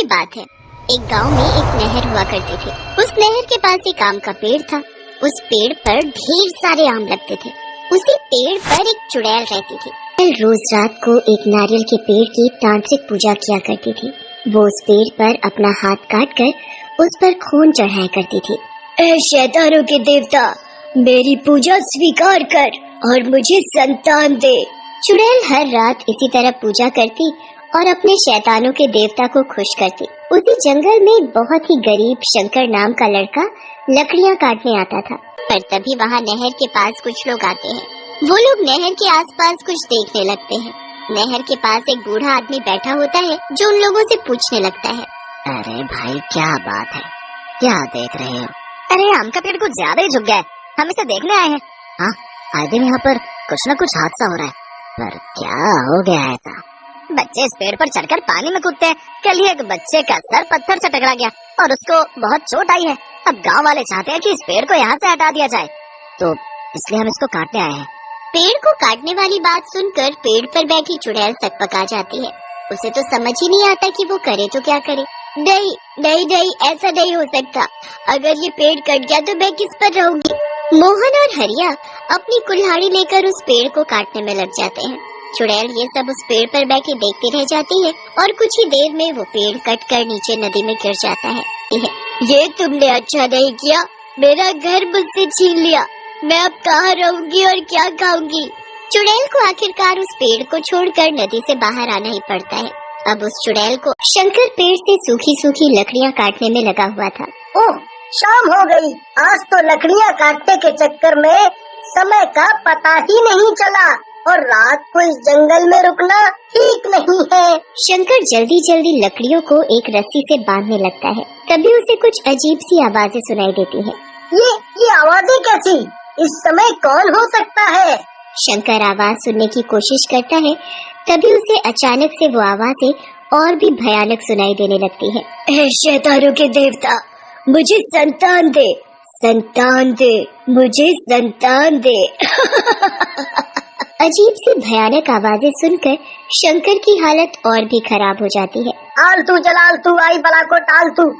बात है, एक गांव में एक नहर हुआ करती थी। उस नहर के पास एक आम का पेड़ था। उस पेड़ पर ढेर सारे आम लगते थे। उसी पेड़ पर एक चुड़ैल रहती थी। चुड़ैल रोज रात को एक नारियल के पेड़ की तांत्रिक पूजा किया करती थी। वो उस पेड़ पर अपना हाथ काट कर उस पर खून चढ़ाया करती थी। ऐ शैतानों के देवता, मेरी पूजा स्वीकार कर और मुझे संतान दे। चुड़ैल हर रात इसी तरह पूजा करती और अपने शैतानों के देवता को खुश करती। उसी जंगल में एक बहुत ही गरीब शंकर नाम का लड़का लकड़ियाँ काटने आता था। पर तभी वहाँ नहर के पास कुछ लोग आते हैं। वो लोग नहर के आसपास कुछ देखने लगते हैं। नहर के पास एक बूढ़ा आदमी बैठा होता है जो उन लोगों से पूछने लगता है, अरे भाई क्या बात है, क्या देख रहे हो? अरे आम का पेड़ कुछ ज्यादा ही झुक गया है, हम इसे देखने आए हैं। हाँ, आए दिन यहाँ पर कुछ न कुछ हादसा हो रहा है, पर क्या हो गया ऐसा? बच्चे इस पेड़ पर चढ़कर पानी में कूदते हैं। कल ही एक बच्चे का सर पत्थर से टकरा गया और उसको बहुत चोट आई है। अब गांव वाले चाहते हैं कि इस पेड़ को यहाँ से हटा दिया जाए, तो इसलिए हम इसको काटने आए हैं। पेड़ को काटने वाली बात सुनकर पेड़ पर बैठी चुड़ैल सकपका जाती है। उसे तो समझ ही नहीं आता कि वो करे तो क्या करे। नहीं नहीं नहीं, ऐसा नहीं हो सकता। अगर ये पेड़ कट गया तो मैं किस पर रहूंगी। मोहन और हरिया अपनी कुल्हाड़ी लेकर उस पेड़ को काटने में लग जाते हैं। चुड़ैल ये सब उस पेड़ पर बैठी देखती रह जाती है और कुछ ही देर में वो पेड़ कट कर नीचे नदी में गिर जाता है। ये तुमने अच्छा नहीं किया, मेरा घर मुझसे छीन लिया। मैं अब कहाँ रहूंगी और क्या खाऊंगी। चुड़ैल को आखिरकार उस पेड़ को छोड़कर नदी से बाहर आना ही पड़ता है। अब उस चुड़ैल को शंकर पेड़ से सूखी सूखी लकड़ियाँ काटने में लगा हुआ था। ओह, शाम हो गई। आज तो लकड़ियाँ काटने के चक्कर में समय का पता ही नहीं चला और रात को इस जंगल में रुकना ठीक नहीं है। शंकर जल्दी जल्दी लकड़ियों को एक रस्सी से बांधने लगता है। तभी उसे कुछ अजीब सी आवाजें सुनाई देती हैं। ये आवाजें कैसी? इस समय कौन हो सकता है? शंकर आवाज सुनने की कोशिश करता है। तभी उसे अचानक से वो आवाजें और भी भयानक सुनाई देने लगती है। ऐ शैतानों के देवता, मुझे संतान दे, संतान दे, मुझे संतान दे। अजीब सी भयानक आवाजें सुनकर शंकर की हालत और भी खराब हो जाती है। आलतू जलाल तू आई बला को टाल तू,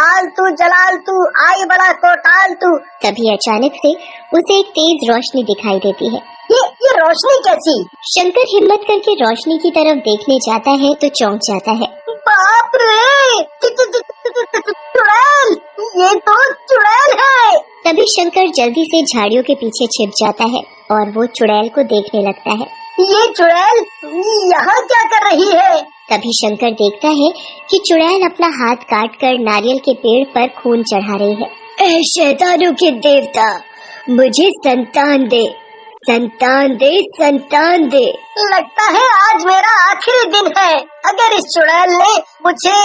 आलतू जलाल तू आई बला को टाल तू। तभी अचानक से उसे एक तेज रोशनी दिखाई देती है। ये रोशनी कैसी? शंकर हिम्मत करके रोशनी की तरफ देखने जाता है तो चौंक जाता है। बाप रे, चुड़ैल, ये तो चुड़ैल है। तभी शंकर जल्दी से झाड़ियों के पीछे छिप जाता है और वो चुड़ैल को देखने लगता है। ये चुड़ैल यहाँ क्या कर रही है? तभी शंकर देखता है कि चुड़ैल अपना हाथ काटकर नारियल के पेड़ पर खून चढ़ा रही है। ऐ शैतानों के देवता, मुझे संतान दे, संतान दे, संतान दे। लगता है आज मेरा आखिरी दिन है। अगर इस चुड़ैल ने मुझे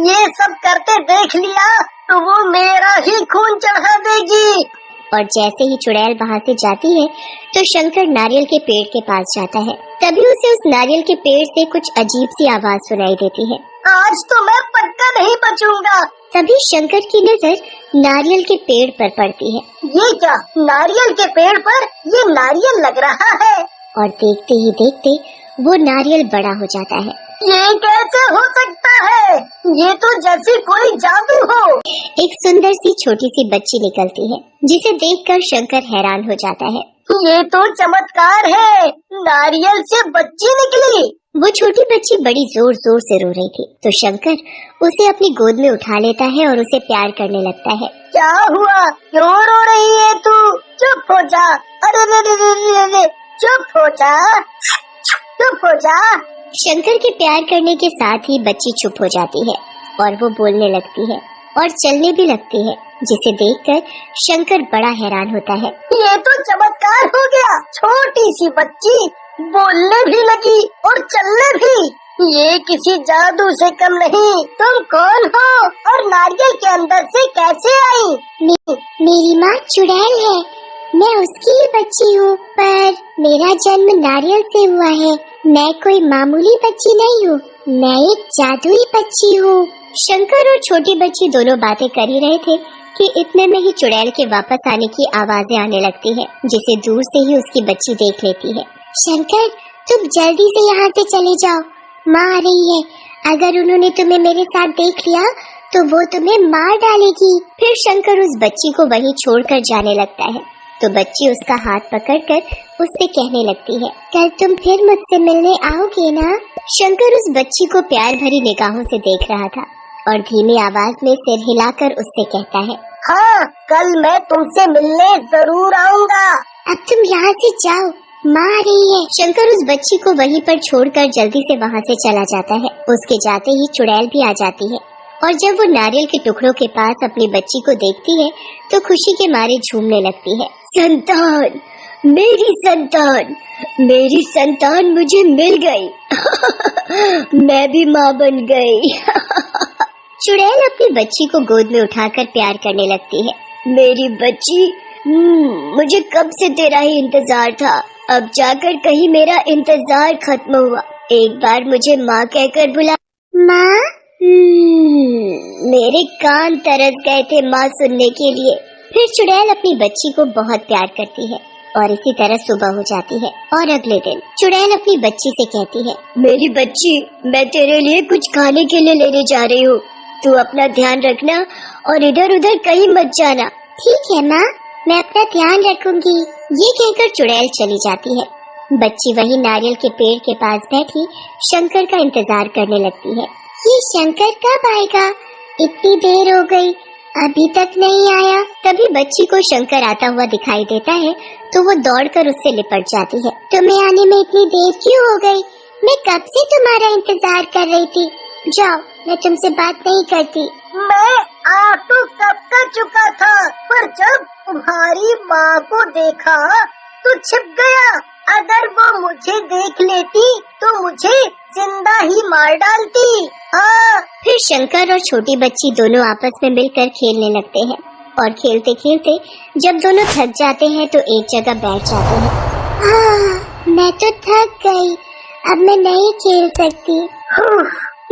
ये सब करते देख लिया तो वो मेरा ही खून चढ़ा देगी। और जैसे ही चुड़ैल वहाँ से जाती है तो शंकर नारियल के पेड़ के पास जाता है। तभी उसे उस नारियल के पेड़ से कुछ अजीब सी आवाज सुनाई देती है। आज तो मैं पक्का नहीं बचूंगा। तभी शंकर की नजर नारियल के पेड़ पर पड़ती है। ये क्या, नारियल के पेड़ पर ये नारियल लग रहा है? और देखते ही देखते वो नारियल बड़ा हो जाता है। ये कैसे हो सकता है? ये तो जैसे कोई जादू हो। एक सुंदर सी छोटी सी बच्ची निकलती है जिसे देखकर शंकर हैरान हो जाता है। ये तो चमत्कार है, नारियल से बच्ची निकली। वो छोटी बच्ची बड़ी जोर जोर से रो रही थी तो शंकर उसे अपनी गोद में उठा लेता है और उसे प्यार करने लगता है। क्या हुआ, क्यों रो रही है तू? चुप हो जा। अरे रे रे रे रे, चुप हो जा, चुप हो जा। शंकर के प्यार करने के साथ ही बच्ची चुप हो जाती है और वो बोलने लगती है और चलने भी लगती है, जिसे देखकर शंकर बड़ा हैरान होता है। ये तो चमत्कार हो गया, छोटी सी बच्ची बोलने भी लगी और चलने भी। ये किसी जादू से कम नहीं। तुम कौन हो और नारियल के अंदर से कैसे आई? मेरी माँ चुड़ैल है, मैं उसकी ही बच्ची हूँ, पर मेरा जन्म नारियल से हुआ है। मैं कोई मामूली बच्ची नहीं हूँ, मैं एक जादुई बच्ची हूँ। शंकर और छोटी बच्ची दोनों बातें कर ही रहे थे कि इतने में ही चुड़ैल के वापस आने की आवाजें आने लगती है, जिसे दूर से ही उसकी बच्ची देख लेती है। शंकर, तुम जल्दी से यहाँ से चले जाओ, माँ आ रही है। अगर उन्होंने तुम्हें मेरे साथ देख लिया तो वो तुम्हें मार डालेगी। फिर शंकर उस बच्ची को वहीं छोड़कर जाने लगता है तो बच्ची उसका हाथ पकड़कर उससे कहने लगती है, कल तुम फिर मुझसे मिलने आओगे ना? शंकर उस बच्ची को प्यार भरी निगाहों से देख रहा था और धीमी आवाज में सिर हिलाकर उससे कहता है, हाँ, कल मैं तुमसे मिलने जरूर आऊंगा। अब तुम यहाँ से जाओ, माँ आ रही है। शंकर उस बच्ची को वहीं पर छोड़कर जल्दी से वहाँ से चला जाता है। उसके जाते ही चुड़ैल भी आ जाती है और जब वो नारियल के टुकड़ों के पास अपनी बच्ची को देखती है तो खुशी के मारे झूमने लगती है। संतान, मेरी संतान मुझे मिल गई। मैं भी माँ बन गई। चुड़ैल अपनी बच्ची को गोद में उठाकर प्यार करने लगती है। मेरी बच्ची, मुझे कब से तेरा ही इंतजार था। अब जाकर कहीं मेरा इंतजार खत्म हुआ। एक बार मुझे माँ कहकर बुला। माँ? मेरे कान तरस गए थे माँ सुनने के लिए। फिर चुड़ैल अपनी बच्ची को बहुत प्यार करती है और इसी तरह सुबह हो जाती है और अगले दिन चुड़ैल अपनी बच्ची से कहती है, मेरी बच्ची, मैं तेरे लिए कुछ खाने के लिए लेने जा रही हूँ। तू अपना ध्यान रखना और इधर उधर कहीं मत जाना। ठीक है माँ, मैं अपना ध्यान रखूंगी। ये कहकर चुड़ैल चली जाती है। बच्ची वही नारियल के पेड़ के पास बैठी शंकर का इंतजार करने लगती है। ये शंकर कब आएगा? इतनी देर हो गई, अभी तक नहीं आया। तभी बच्ची को शंकर आता हुआ दिखाई देता है तो वो दौड़कर उससे लिपट जाती है। तुम्हें आने में इतनी देर क्यों हो गई? मैं कब से तुम्हारा इंतजार कर रही थी। जाओ, मैं तुमसे बात नहीं करती। मैं आ तो कब का चुका था, पर जब तुम्हारी माँ को देखा तो छिप गया। अगर वो मुझे देख लेती तो मुझे जिंदा ही मार डालती। हाँ। फिर शंकर और छोटी बच्ची दोनों आपस में मिलकर खेलने लगते हैं और खेलते खेलते जब दोनों थक जाते हैं तो एक जगह बैठ जाते हैं। मैं तो थक गई, अब मैं नहीं खेल सकती।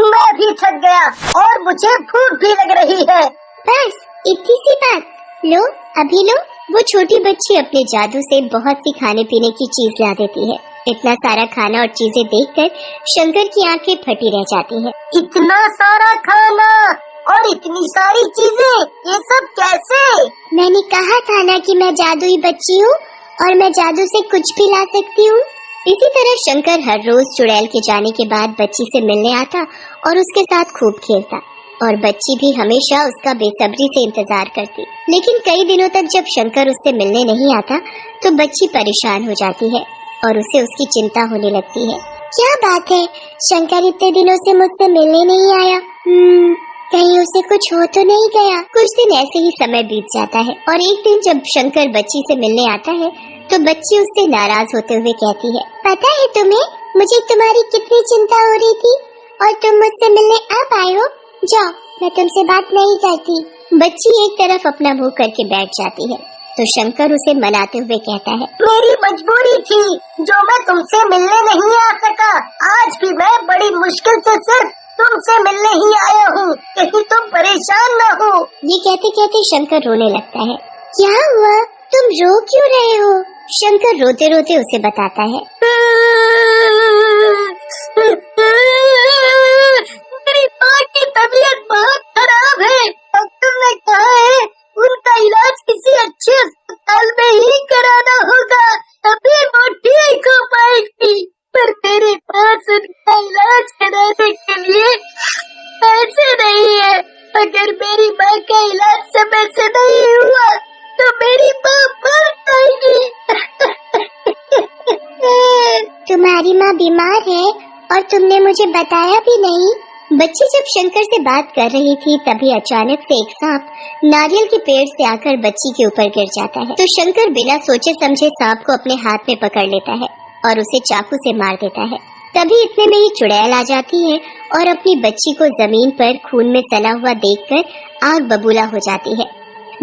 मैं भी थक गया और मुझे भूख भी लग रही है। बस इतनी सी बात, लो अभी लो। वो छोटी बच्ची अपने जादू से बहुत सी खाने पीने की चीज ला देती है। इतना सारा खाना और चीजें देखकर शंकर की आंखें फटी रह जाती हैं। इतना सारा खाना और इतनी सारी चीजें, ये सब कैसे? मैंने कहा था ना कि मैं जादुई बच्ची हूँ और मैं जादू से कुछ भी ला सकती हूँ। इसी तरह शंकर हर रोज चुड़ैल के जाने के बाद बच्ची से मिलने आता और उसके साथ खूब खेलता और बच्ची भी हमेशा उसका बेसब्री से इंतजार करती। लेकिन कई दिनों तक जब शंकर उससे मिलने नहीं आता तो बच्ची परेशान हो जाती है और उसे उसकी चिंता होने लगती है। क्या बात है, शंकर इतने दिनों से मुझसे मिलने नहीं आया? कहीं उसे कुछ हो तो नहीं गया? कुछ दिन ऐसे ही समय बीत जाता है और एक दिन जब शंकर बच्ची से मिलने आता है तो बच्ची उससे नाराज होते हुए कहती है, पता है तुम्हें, मुझे तुम्हारी कितनी चिंता हो रही थी और तुम मुझसे मिलने अब आए हो। जाओ, मैं तुमसे बात नहीं करती। बच्ची एक तरफ अपना मुंह करके बैठ जाती है तो शंकर उसे मनाते हुए कहता है, मेरी मजबूरी थी जो मैं तुमसे मिलने नहीं आ सका। आज भी मैं बड़ी मुश्किल से सिर्फ तुमसे मिलने ही आया हूँ, कहीं तुम परेशान न हो। ये कहते कहते शंकर रोने लगता है। क्या हुआ, तुम रो क्यों रहे हो? शंकर रोते रोते उसे बताता है, मेरी माँ की तबीयत बहुत खराब है। डॉक्टर ने कहा है उनका इलाज किसी अच्छे अस्पताल में ही कराना होगा, तभी वो ठीक हो पाएगी। पर मेरे पास उनका इलाज कराने के लिए पैसे नहीं है। अगर मेरी माँ का इलाज समय से नहीं हुआ तो मेरी माँ मर जाएगी। तुम्हारी माँ बीमार है और तुमने मुझे बताया भी नहीं। बच्ची जब शंकर से बात कर रही थी तभी अचानक से एक सांप नारियल के पेड़ से आकर बच्ची के ऊपर गिर जाता है तो शंकर बिना सोचे समझे सांप को अपने हाथ में पकड़ लेता है और उसे चाकू से मार देता है। तभी इतने में ही चुड़ैल आ जाती है और अपनी बच्ची को जमीन पर खून में सना हुआ देखकर आग बबूला हो जाती है।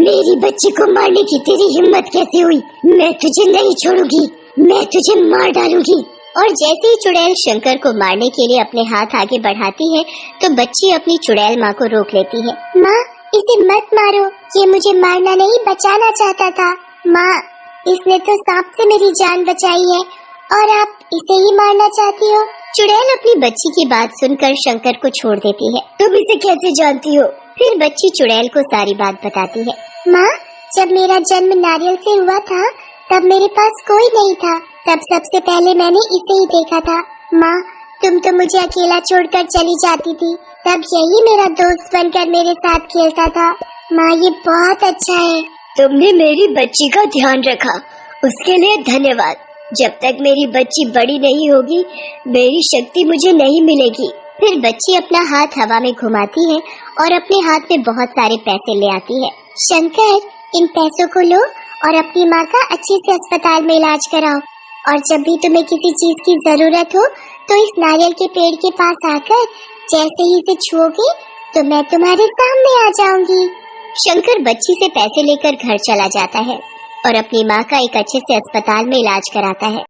मेरी बच्ची को मारने की तेरी हिम्मत कैसे हुई? मैं तुझे नहीं छोड़ूंगी, मैं तुझे मार डालूंगी। और जैसे ही चुड़ैल शंकर को मारने के लिए अपने हाथ आगे बढ़ाती है तो बच्ची अपनी चुड़ैल माँ को रोक लेती है। माँ, इसे मत मारो, ये मुझे मारना नहीं बचाना चाहता था। माँ, इसने तो सांप से मेरी जान बचाई है और आप इसे ही मारना चाहती हो। चुड़ैल अपनी बच्ची की बात सुनकर शंकर को छोड़ देती है। तुम इसे कैसे जानती हो? फिर बच्ची चुड़ैल को सारी बात बताती है। माँ, जब मेरा जन्म नारियल से हुआ था तब मेरे पास कोई नहीं था। तब सबसे पहले मैंने इसे ही देखा था। माँ, तुम तो मुझे अकेला छोड़कर चली जाती थी, तब यही मेरा दोस्त बनकर मेरे साथ खेलता था। माँ, ये बहुत अच्छा है। तुमने मेरी बच्ची का ध्यान रखा, उसके लिए धन्यवाद। जब तक मेरी बच्ची बड़ी नहीं होगी, मेरी शक्ति मुझे नहीं मिलेगी। फिर बच्ची अपना हाथ हवा में घुमाती है और अपने हाथ में बहुत सारे पैसे ले आती है। शंकर, इन पैसों को लो और अपनी माँ का अच्छे से अस्पताल में इलाज कराओ। और जब भी तुम्हें किसी चीज की जरूरत हो तो इस नारियल के पेड़ के पास आकर जैसे ही इसे छुओगे तो मैं तुम्हारे सामने आ जाऊंगी। शंकर बच्ची से पैसे लेकर घर चला जाता है और अपनी माँ का एक अच्छे से अस्पताल में इलाज कराता है।